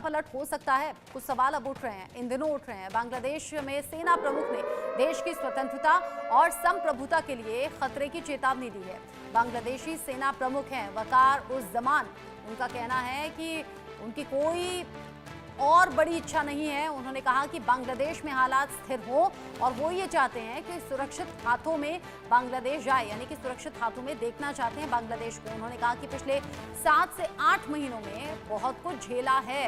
पलट हो सकता है? कुछ सवाल अब उठ रहे हैं, इन दिनों उठ रहे हैं। बांग्लादेश में सेना प्रमुख ने देश की स्वतंत्रता और संप्रभुता के लिए खतरे की चेतावनी दी है। बांग्लादेशी सेना प्रमुख हैं वकार उस जमान। उनका कहना है कि उनकी कोई और बड़ी इच्छा नहीं है। उन्होंने कहा कि बांग्लादेश में हालात स्थिर हो और वो ये चाहते हैं कि सुरक्षित हाथों में बांग्लादेश जाए, यानी कि सुरक्षित हाथों में देखना चाहते हैं बांग्लादेश को। उन्होंने कहा कि पिछले 7 से 8 महीनों में बहुत कुछ झेला है।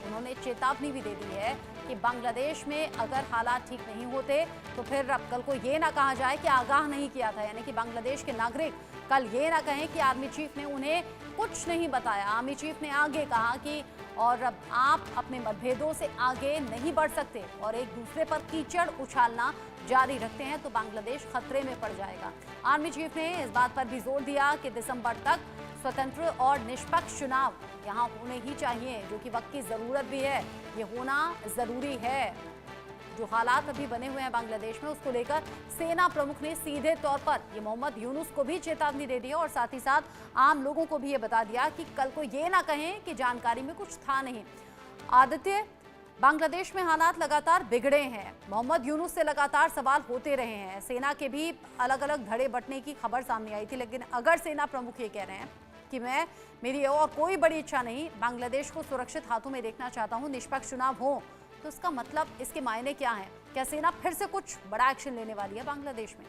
उन्होंने चेतावनी भी दे दी है कि बांग्लादेश में अगर हालात ठीक नहीं होते तो फिर अब कल को ये ना कहा जाए कि आगाह नहीं किया था, यानी कि बांग्लादेश के नागरिक कल ये ना कहें कि आर्मी चीफ ने उन्हें कुछ नहीं बताया। आर्मी चीफ ने आगे कहा कि और अब आप अपने मतभेदों से आगे नहीं बढ़ सकते और एक दूसरे पर कीचड़ उछालना जारी रखते हैं तो बांग्लादेश खतरे में पड़ जाएगा। आर्मी चीफ ने इस बात पर भी जोर दिया कि दिसंबर तक स्वतंत्र और निष्पक्ष चुनाव यहाँ होने ही चाहिए, जो कि वक्त की जरूरत भी है। ये होना जरूरी है। जो हालात अभी बने हुए हैं बांग्लादेश में, उसको लेकर सेना प्रमुख ने सीधे तौर पर ये मोहम्मद यूनुस को भी चेतावनी दे दी और साथ ही साथ आम लोगों को भी ये बता दिया कि कल को ये ना कहें कि जानकारी में कुछ था नहीं। आदित्य, बांग्लादेश में हालात लगातार बिगड़े हैं। मोहम्मद यूनुस से लगातार सवाल होते रहे हैं। सेना के भी अलग अलग धड़े बंटने की खबर सामने आई थी, लेकिन अगर सेना प्रमुख ये कह रहे हैं कि मेरी और कोई बड़ी इच्छा नहीं, बांग्लादेश को सुरक्षित हाथों में देखना चाहता हूँ, निष्पक्ष चुनाव हो, तो इसका मतलब, इसके मायने क्या हैं? क्या सेना फिर से कुछ बड़ा एक्शन लेने वाली है बांग्लादेश में?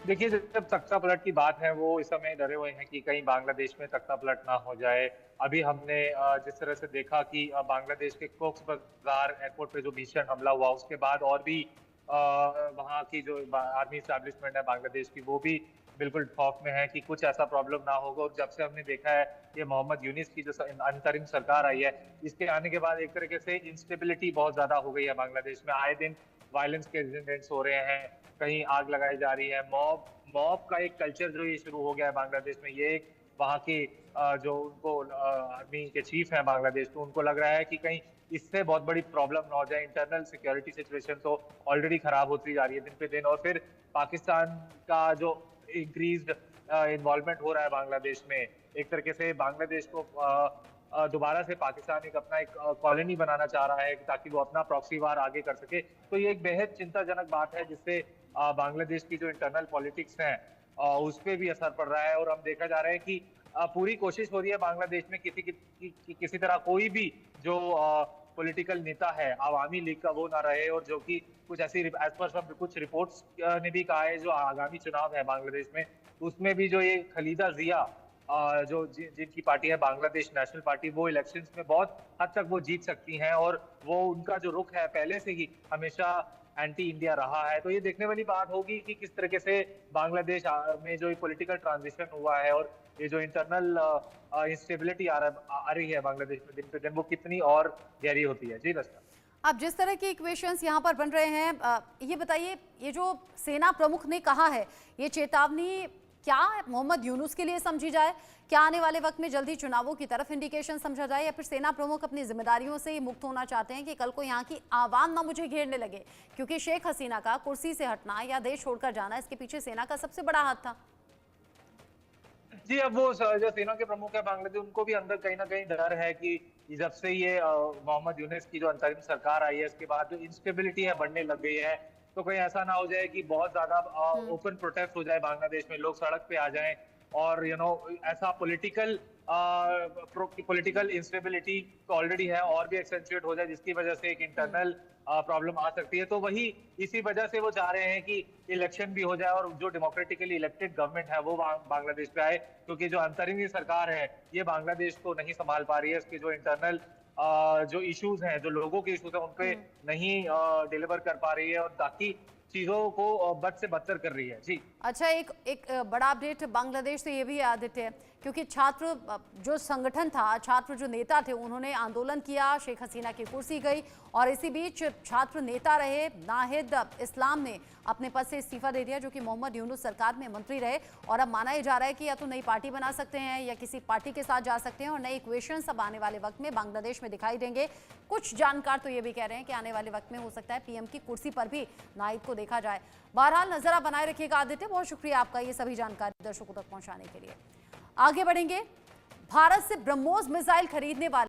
देखिए, जब तख्ता पलट की बात है, वो इस समय डरे हुए हैं कि कहीं बांग्लादेश में तख्ता पलट ना हो जाए। अभी हमने जिस तरह से देखा कि बांग्लादेश के कोक्स बाजार एयरपोर्ट पे जो भीषण हमला हुआ, उसके बाद और भी वहाँ की जो आर्मी स्टैब्लिशमेंट है बांग्लादेश की, वो भी बिल्कुल खौफ में है कि कुछ ऐसा प्रॉब्लम ना होगा। और जब से हमने देखा है ये मोहम्मद यूनिस की जो अंतरिम सरकार आई है, इसके आने के बाद एक तरीके से इंस्टेबिलिटी बहुत ज्यादा हो गई है बांग्लादेश में। आए दिन वायलेंस के इंसिडेंट्स हो रहे हैं, कहीं आग लगाई जा रही है। मॉब का एक कल्चर जो ये शुरू हो गया है बांग्लादेश में। ये एक वहाँ की जो उनको आर्मी के चीफ हैं बांग्लादेश, तो उनको लग रहा है कि कहीं इससे बहुत बड़ी प्रॉब्लम ना हो जाए। इंटरनल सिक्योरिटी सिचुएशन तो ऑलरेडी खराब होती जा रही है दिन पे दिन, और फिर पाकिस्तान का जो इंक्रीज्ड इन्वॉल्वमेंट हो रहा है बांग्लादेश में, एक तरीके से बांग्लादेश को दोबारा से पाकिस्तान एक अपना एक कॉलोनी बनाना चाह रहा है ताकि वो अपना प्रॉक्सी वार आगे कर सके। तो ये एक बेहद चिंताजनक बात है, जिससे बांग्लादेश की जो इंटरनल पॉलिटिक्स है उस पर भी असर पड़ रहा है। और हम देखा जा रहा है कि पूरी कोशिश हो रही है बांग्लादेश में किसी तरह कोई भी जो पॉलिटिकल नेता है आवामी लीग का वो ना रहे, और जो कि कुछ ऐसी एज पर सब कुछ रिपोर्ट्स ने भी कहा है जो आगामी चुनाव है बांग्लादेश में, उसमें भी जो ये खलीदा जिया जो जिनकी पार्टी है बांग्लादेश नेशनल पार्टी, वो इलेक्शंस में बहुत हद तक वो जीत सकती हैं। और वो उनका जो रुख है पहले से ही हमेशा एंटी इंडिया रहा है। तो ये देखने वाली बात होगी कि किस तरीके से बांग्लादेश में जो पॉलिटिकल ट्रांजिशन हुआ है और ये जो इंटरनल इंस्टेबिलिटी आ रही है बांग्लादेश में दिन पे दिन, वो कितनी और गहरी होती है। जी रस्ता, अब जिस तरह के इक्वेशंस यहाँ पर बन रहे हैं, ये बताइए, ये जो सेना प्रमुख ने कहा है, ये चेतावनी क्या मोहम्मद यूनुस के लिए समझी जाए? क्या आने वाले वक्त में जल्दी चुनावों की तरफ इंडिकेशन समझा जाए, या फिर सेना प्रमुख अपनी जिम्मेदारियों से मुक्त होना चाहते हैं कि कल को यहाँ की आवाम ना मुझे घेरने लगे? क्योंकि शेख हसीना का कुर्सी से हटना या देश छोड़कर जाना, इसके पीछे सेना का सबसे बड़ा हाथ था। जी, अब वो जो सेना के प्रमुख है बांग्लादेश, उनको भी अंदर कहीं ना कहीं डर है कि जब से ये मोहम्मद यूनिस की जो अंतरिम सरकार आई है, इसके बाद जो इंस्टेबिलिटी है बढ़ने लग गई है, तो कहीं ऐसा ना हो जाए कि बहुत ज्यादा ओपन प्रोटेस्ट हो जाए बांग्लादेश में, लोग सड़क पे आ जाएं और ऐसा पॉलिटिकल इंस्टेबिलिटी ऑलरेडी है और भी एक्सेंचुएट हो जाए, जिसकी वजह से एक इंटरनल प्रॉब्लम आ सकती है। तो वही इसी वजह से वो चाह रहे हैं कि इलेक्शन भी हो जाए और जो डेमोक्रेटिकली इलेक्टेड गवर्नमेंट है वो बांग्लादेश पे आए, क्योंकि जो अंतरिम सरकार है ये बांग्लादेश को नहीं संभाल पा रही है। इसके जो इंटरनल जो इश्यूज हैं, जो लोगों के इश्यूज हैं, उन पे नहीं डिलीवर कर पा रही है और ताकि चीजों को बद से बदतर कर रही है। जी अच्छा, एक बड़ा अपडेट बांग्लादेश से ये भी आदित्य, क्योंकि छात्र जो संगठन था, छात्र जो नेता थे, उन्होंने आंदोलन किया, शेख हसीना की कुर्सी गई, और इसी बीच छात्र नेता रहे नाहिद इस्लाम ने अपने पद से इस्तीफा दे दिया, जो कि मोहम्मद यूनुस सरकार में मंत्री रहे। और अब माना जा रहा है कि या तो नई पार्टी बना सकते हैं या किसी पार्टी के साथ जा सकते हैं, और नए इक्वेशंस अब आने वाले वक्त में बांग्लादेश में दिखाई देंगे। कुछ जानकार तो ये भी कह रहे हैं कि आने वाले वक्त में हो सकता है पीएम की कुर्सी पर भी नाहिद को देखा जाए। बहरहाल नजर आप बनाए रखिएगा आदित्य, बहुत शुक्रिया आपका ये सभी जानकारी दर्शकों तक पहुंचाने के लिए। आगे बढ़ेंगे, भारत से ब्रह्मोस मिसाइल खरीदने वाले